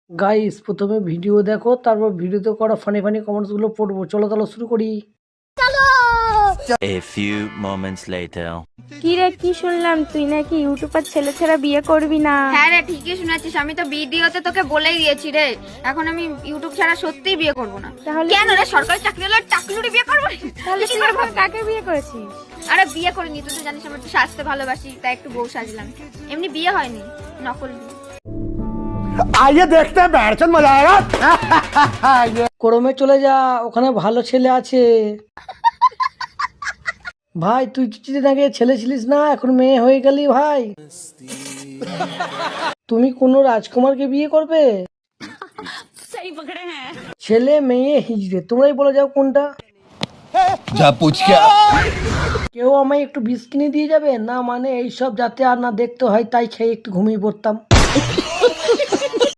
Guys প্রথমে video দেখো, তারপর ভিডিওতে করা ফানি ফানি কমেন্টস গুলো পড়বো। চলো তাহলে শুরু করি। A few moments later. কি রে, কি শুনলাম তুই নাকি ইউটিউবার ছেলে ছেড়ে বিয়ে করবি না? হ্যাঁ রে, ঠিকই শুনেছিস। আমি তো ভিডিওতে তোকে বলেই দিয়েছি রে, এখন আমি ইউটিউব ছাড়া সত্যিই বিয়ে করব না। তাহলে কেন রে, সরকারি চাকরি হলে টাকলুরি বিয়ে করব? তাহলে তুই এখন কাকে বিয়ে করেছিস? আরে বিয়ে করিনি, তুই তো জানিস আমি একটু সাজতে ভালোবাসি, তাই একটু বউ সাজলাম। এমনি বিয়ে হয়নি, নকল বিয়ে। आइए देखते हैं बैठचंद मजा आएगा। ক্রমে চলে যা, ওখানে ভালো ছেলে আছে। ভাই তুই কিছুদিন আগে ছেলে ছিলিস না, এখন মেয়ে হয়ে গেলি ভাই। তুমি কোনো রাজকুমারকে বিয়ে করবে? ছেলে মেয়ে হিজড়ে, তোমরাই বলে যাও কোনটা। जा पूछ क्या কেউ আমায় একটু বিষ কিনে দিয়ে যাবে না? মানে এইসব যাতে আর না দেখতে হয়, তাই খেয়ে একটু ঘুমিয়ে পড়তাম।